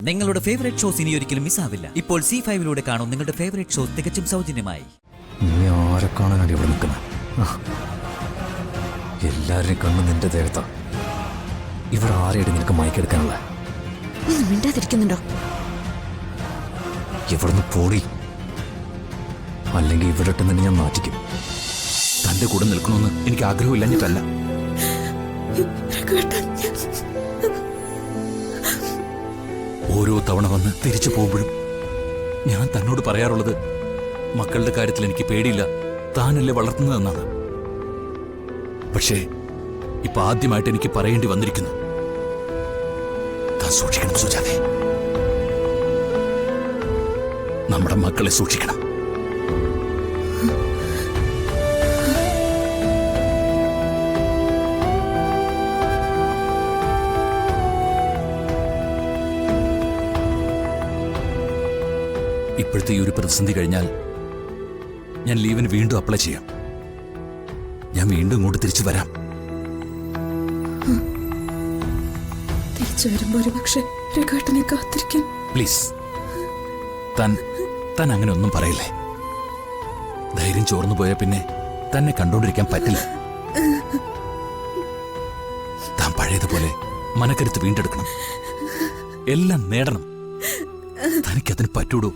നിങ്ങളുടെ favourite shows ഇനി ഒരിക്കലും മിസ്സാവില്ല. ഇപ്പോൾ C5 കാണും നിങ്ങളുടെ ഫേവറേറ്റ് ഷോസ് തികച്ചും സൗജന്യമായി. നീ ആരെ കാണാനാണ് ഇവിടെ നിൽക്കുന്നത്? എല്ലാവരുടെയും കണ്ണ് നിന്റെ ദേഹത്താ. ഇവിടെ ആരെയാണ് നിനക്ക് മയക്കെടുക്കാനുള്ള? മിണ്ടാതിരിക്കുന്നുണ്ടോ? ഇവിടുന്ന് പോടി, അല്ലെങ്കിൽ ഇവിടെ തന്നെ ഞാൻ മാറ്റിക്കും. തന്റെ കൂടെ നിൽക്കണമെന്ന് എനിക്ക് ആഗ്രഹമില്ലഞ്ഞിട്ടല്ല. ഓരോ തവണ വന്ന് തിരിച്ചു പോകുമ്പോഴും ഞാൻ തന്നോട് പറയാറുള്ളത് മക്കളുടെ കാര്യത്തിൽ എനിക്ക് പേടിയില്ല, താനല്ലേ വളർത്തുന്നതെന്നാണ്. പക്ഷേ ഇപ്പൊ ആദ്യമായിട്ട് എനിക്ക് പറയേണ്ടി വന്നിരിക്കുന്നു, താൻ സൂക്ഷിക്കണം സുജാതെ, നമ്മുടെ മക്കളെ സൂക്ഷിക്കണം. ഇപ്പോഴത്തെ ഈ ഒരു പ്രതിസന്ധി കഴിഞ്ഞാൽ ഞാൻ ലീവിന് വീണ്ടും അപ്ലൈ ചെയ്യാം. ഞാൻ വീണ്ടും ഇങ്ങോട്ട് തിരിച്ചു വരാം. തിരിച്ചു വരുമ്പോ ഒരു പക്ഷേ രഘുവേട്ടനെ കാത്തിരിക്കാൻ. പ്ലീസ്, താൻ അങ്ങനെ ഒന്നും പറയില്ലേ. ധൈര്യം ചോർന്നു പോയാൽ പിന്നെ തന്നെ കണ്ടോണ്ടിരിക്കാൻ പറ്റില്ല. താൻ പഴയതുപോലെ മനക്കരുത്ത് വീണ്ടെടുക്കണം, എല്ലാം നേടണം. തനിക്കതിന് പറ്റൂടൂ.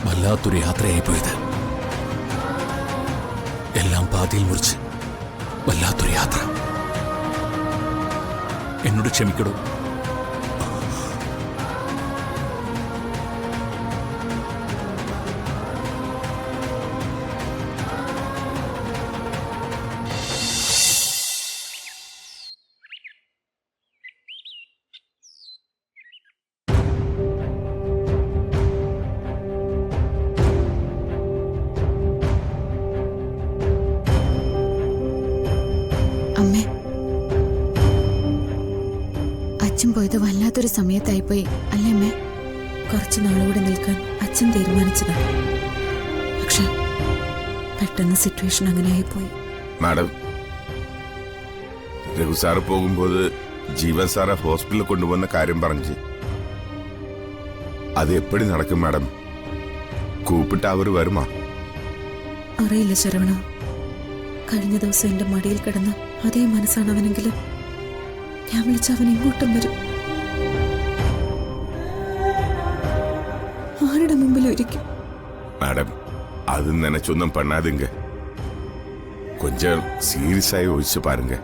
വല്ലാത്തൊരു യാത്രയായി പോയത്, എല്ലാം പാതിയിൽ മുറിച്ച് വല്ലാത്തൊരു യാത്ര. എന്നോട് ക്ഷമിക്കടോ. അമ്മേ, അച്ഛൻ പോയത് വല്ലാത്തൊരു സമയത്തായിപ്പോയി അല്ലേ അമ്മേ? കുറച്ചു നാളുകൂടെ നിൽക്കാൻ അച്ഛൻ തീരുമാനിച്ചതാണ്. പക്ഷെ പെട്ടെന്ന് സിറ്റുവേഷൻ അങ്ങനെ ആയിപ്പോയി. മാഡം, രഘു സാറ് പോകുമ്പോൾ ജീവൻ സാറെ ഹോസ്പിറ്റലിൽ കൊണ്ടുപോകുന്ന കാര്യം പറഞ്ഞു. അത് എപ്പടി നടക്കും മാഡം? കൂപ്പിട്ട് അവർ വരുമാ? അറിയില്ല ശരവണ. കഴിഞ്ഞ ദിവസം എന്റെ മടിയിൽ കിടന്ന അതേ മനസ്സാണ് അവനെങ്കിൽ ഞാൻ വിളിച്ച അവൻ ഇങ്ങോട്ടും വരും. ആരുടെ മുമ്പിൽ ഒരിക്കും? മാഡം, അത് നനച്ചൊന്നും പണ്ണാതിങ്ക, കൊഞ്ചം സീരിയസായി ഒഴിച്ചു പാരുങ്ക.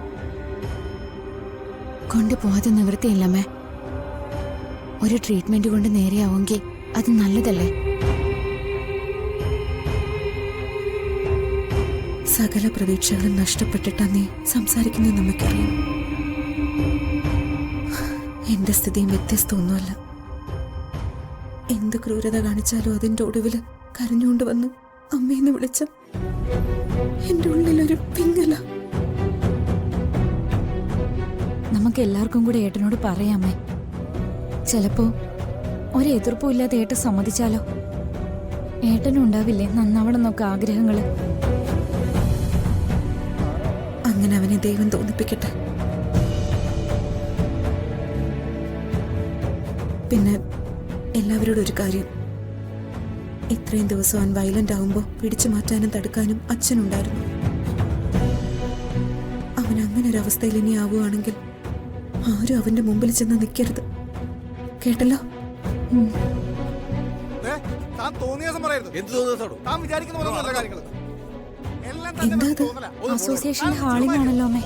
കൊണ്ടുപോകാതെ നിവൃത്തിയില്ലമ്മേ. ഒരു ട്രീറ്റ്മെന്റ് കൊണ്ട് നേരെയാവുമെങ്കിൽ അത് നല്ലതല്ലേ? സകല പ്രതീക്ഷകളും നഷ്ടപ്പെട്ടിട്ടാ നീ സംസാരിക്കുന്നത് നമുക്കറിയാം. എന്റെ സ്ഥിതിയും വ്യത്യസ്തമൊന്നുമല്ല. എന്ത് ക്രൂരത കാണിച്ചാലും അതിന്റെ ഒടുവില് കരഞ്ഞുകൊണ്ട് വന്ന് അമ്മയെന്ന് വിളിച്ച എന്റെ ഉള്ളിലൊരു പിങ്ങല. നമുക്ക് എല്ലാവർക്കും കൂടെ ഏട്ടനോട് പറയാമേ. ചിലപ്പോ ഒരു എതിർപ്പും ഇല്ലാതെ ഏട്ടൻ സമ്മതിച്ചാലോ? ഏട്ടനും ഉണ്ടാവില്ലേ നന്നാവണമെന്നൊക്കെ ആഗ്രഹങ്ങള്? അങ്ങനെ അവനെ ദൈവം തോന്നിപ്പിക്കട്ടെ. പിന്നെ എല്ലാവരോടും ഒരു കാര്യം, ഇത്രയും ദിവസം അവൻ വയലന്റ് ആവുമ്പോ പിടിച്ചു മാറ്റാനും തടുക്കാനും അച്ഛനുണ്ടായിരുന്നു. അവൻ അങ്ങനെ ഒരു അവസ്ഥയിൽ ഇനി ആവുകയാണെങ്കിൽ ആരും അവന്റെ മുമ്പിൽ ചെന്ന് നിൽക്കരുത്, കേട്ടല്ലോ? എന്താ അസോസിയേഷൻ ഹാളിലാണല്ലോ അമ്മേ.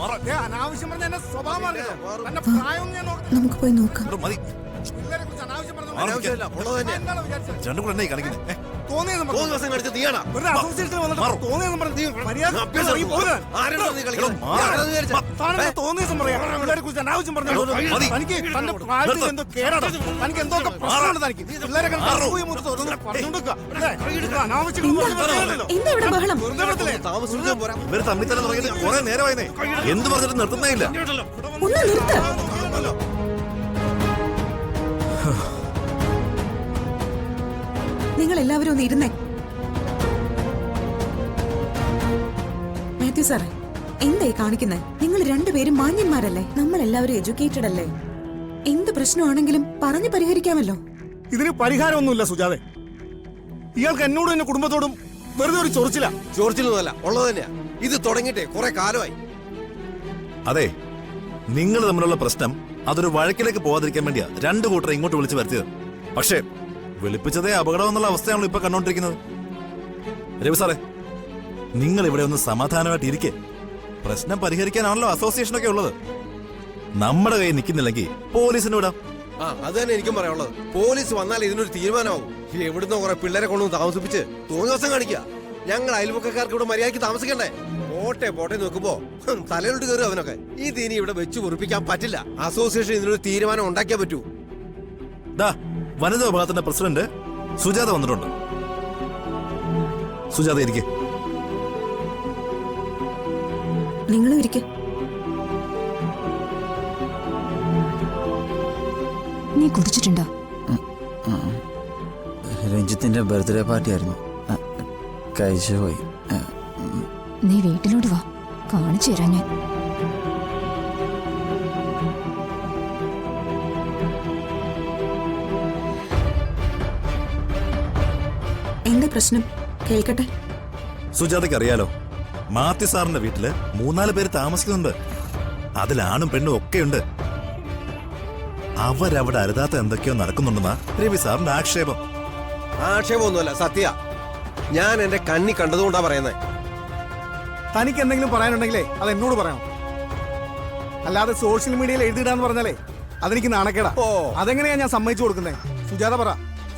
നമുക്ക് പോയി നോക്കാം. എന്ത് പറഞ്ഞിട്ട് നിർത്തുന്നേ ഇല്ല. നിങ്ങൾ എല്ലാവരും ഒന്ന് ഇരുന്നേ. രവി സാറേ, എന്തായി കാണിക്കുന്നത്? നിങ്ങൾ രണ്ടുപേരും മാന്യന്മാരല്ലേ? നമ്മൾ എല്ലാവരും എഡ്യൂക്കേറ്റഡ് അല്ലേ? എന്ത് പ്രശ്നമാണെങ്കിലും പറഞ്ഞു പരിഹരിക്കാമല്ലോ. ഇതിന് പരിഹാരമൊന്നുമില്ല സുജാതെ. ഇയാൾക്ക് എന്നോടും എന്റെ കുടുംബത്തോടും വെറുതെ ഒരു ചൊറിച്ചില്ല. ചോർച്ചിലൊന്നുമല്ല, ഉള്ളത് തന്നെയാ. ഇത് തുടങ്ങിയിട്ടേ കുറെ കാലമായി. അതെ, നിങ്ങൾ തമ്മിലുള്ള പ്രശ്നം അതൊരു വഴക്കിലേക്ക് പോവാതിരിക്കാൻ വേണ്ടിയാ രണ്ടു കൂട്ടരെ ഇങ്ങോട്ട് വിളിച്ചു വരുത്തിയത്. പക്ഷേ വിളിപ്പിച്ചതേ അപകടം എന്നുള്ള അവസ്ഥയാണല്ലോ ഇപ്പൊ കണ്ടോണ്ടിരിക്കുന്നത്. രവി സാറേ, നിങ്ങൾ ഇവിടെ ഒന്ന് സമാധാനമായിട്ട് ഇരിക്കേ. പ്രശ്നം പരിഹരിക്കാനാണല്ലോ അസോസിയേഷനൊക്കെ ഉള്ളത്. നമ്മുടെ കയ്യിൽ നിൽക്കുന്നില്ലെങ്കിൽ പോലീസിന് വിടാം. ആ, അത് തന്നെ എനിക്കും പറയാനുള്ളത്. പോലീസ് വന്നാൽ ഇതിനൊരു തീരുമാനമാവും. എവിടുന്ന് കുറെ പിള്ളേരെ കൊണ്ടു താമസിപ്പിച്ച് തോന്നിയ ദിവസം കാണിക്കുക. ഞങ്ങൾ അയൽവക്കക്കാർക്ക് ഇവിടെ മര്യാദയ്ക്ക് താമസിക്കണ്ടേ? പോട്ടെ പോട്ടെ നോക്കുമ്പോ തലയിലോട്ട് കയറും അവനൊക്കെ. ഇനി ഇവിടെ വെച്ച് പൊറിപ്പിക്കാൻ പറ്റില്ല. അസോസിയേഷൻ ഇതിനൊരു തീരുമാനം ഉണ്ടാക്കിയേ പറ്റൂ. ദാ വനിതാ വിഭാഗത്തിന്റെ പ്രസിഡന്റ് സുജാത വന്നിട്ടുണ്ട്. സുജാത ഇരിക്കേ. നിങ്ങളും ഇരിക്കെ. നീ കുടിച്ചിട്ടുണ്ടോ? രഞ്ജിത്തിന്റെ ബർത്ത്ഡേ പാർട്ടി ആയിരുന്നു, കഴിച്ചു പോയി. നീ വീട്ടിലോട്ട് വാ, കാണിച്ചു തരാം ഞാൻ. എന്താ പ്രശ്നം? കേൾക്കട്ടെ. സുജാതയ്ക്ക് അറിയാലോ, മാത്യു സാറിന്റെ വീട്ടില് 3-4 പേര് താമസിക്കുന്നുണ്ട്. അതിലാണും പെണ്ണും ഒക്കെയുണ്ട്. അവരവിടെ അരുതാത്ത എന്തൊക്കെയോ നടക്കുന്നുണ്ടെന്നാ രവി സാറിന്റെ ആക്ഷേപം. ആക്ഷേപമൊന്നുമല്ല, സത്യ. ഞാൻ എന്റെ കണ്ണി കണ്ടതുകൊണ്ടാ പറയുന്നത്. തനിക്ക് എന്തെങ്കിലും പറയാനുണ്ടെങ്കിലേ അത് എന്നോട് പറയണം. അല്ലാതെ സോഷ്യൽ മീഡിയയിൽ എഴുതിയിടാന്ന് പറഞ്ഞാലേ അതെനിക്ക് നാണക്കേടാ. അതെങ്ങനെയാ ഞാൻ സമ്മതിച്ചു കൊടുക്കുന്നേ? സുജാത പറ.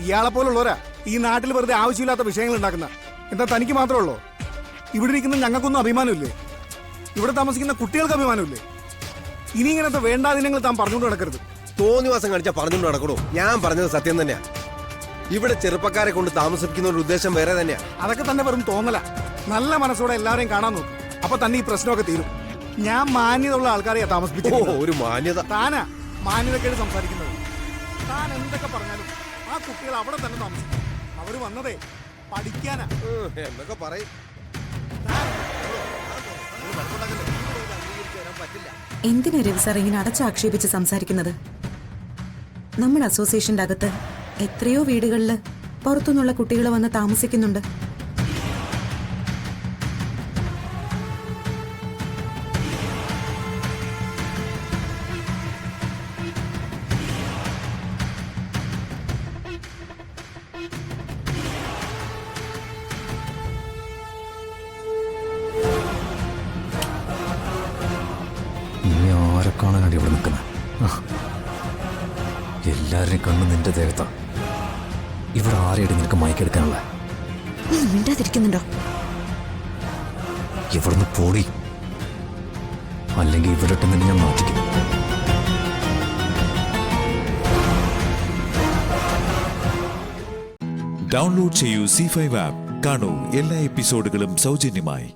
ഇയാളെ പോലുള്ളവരാ ഈ നാട്ടിൽ വെറുതെ ആവശ്യമില്ലാത്ത വിഷയങ്ങൾ ഉണ്ടാക്കുന്ന. എന്താ തനിക്ക് മാത്രമേ ഉള്ളൂ? ഇവിടെ ഇരിക്കുന്ന ഞങ്ങൾക്കൊന്നും അഭിമാനമില്ലേ? ഇവിടെ താമസിക്കുന്ന കുട്ടികൾക്ക് അഭിമാനമില്ലേ? ഇനി ഇങ്ങനത്തെ വേണ്ടാദിനങ്ങൾ താൻ പറഞ്ഞുകൊണ്ട് നടക്കരുത്. തോന്നിവാസം കാണിച്ചാൽ പറഞ്ഞുകൊണ്ട് നടക്കണോ? ഞാൻ പറഞ്ഞത് സത്യം തന്നെയാ. ഇവിടെ ചെറുപ്പക്കാരെ കൊണ്ട് താമസിപ്പിക്കുന്ന ഒരു ഉദ്ദേശം വേറെ തന്നെയാ. അതൊക്കെ തന്നെ വെറും തോന്നല. നല്ല മനസ്സോടെ എല്ലാവരെയും കാണാൻ നോക്കും. അപ്പൊ തന്നെ ഈ പ്രശ്നമൊക്കെ തീരും. ഞാൻ മാന്യതയുള്ള ആൾക്കാരെയാ താമസിപ്പിച്ചത്. ഒരു മാന്യത. താനാ മാന്യതക്കേട് സംസാരിക്കുന്നത്. താൻ എന്തൊക്കെ പറഞ്ഞാലും ആ കുട്ടികൾ അവിടെ തന്നെ താമസിക്കും. അവര് വന്നതേ പഠിക്കാനാ. എന്നൊക്കെ പറയും. എന്തിനാ രവി സാർ ഇങ്ങനെ അടച്ചാക്ഷേപിച്ച് സംസാരിക്കുന്നത്? നമ്മുടെ അസോസിയേഷന്റെ അകത്ത് എത്രയോ വീടുകളിൽ പുറത്തുനിന്നുള്ള കുട്ടികൾ വന്ന് താമസിക്കുന്നുണ്ട്. നീ ആരെ കാണാനാണ് ഇവിടെ നിൽക്കുന്നത്? എല്ലാവരുടെയും കണ്ണ് നിന്റെ ദേഹത്താ. ഇവിടെ ആരെയാണ് നിനക്ക് മയക്കെടുക്കാനുള്ള? നീ മിണ്ടാതിരിക്കുന്നുണ്ടോ? ഇവിടുന്ന് പോടി, അല്ലെങ്കിൽ ഇവിടെ ഇട്ട് നിന്നെ ഞാൻ മാറ്റിക്കും. ഡൗൺലോഡ് ചെയ്യൂ C5 ആപ്പ്. കാണൂ എല്ലാ എപ്പിസോഡുകളും സൗജന്യമായി.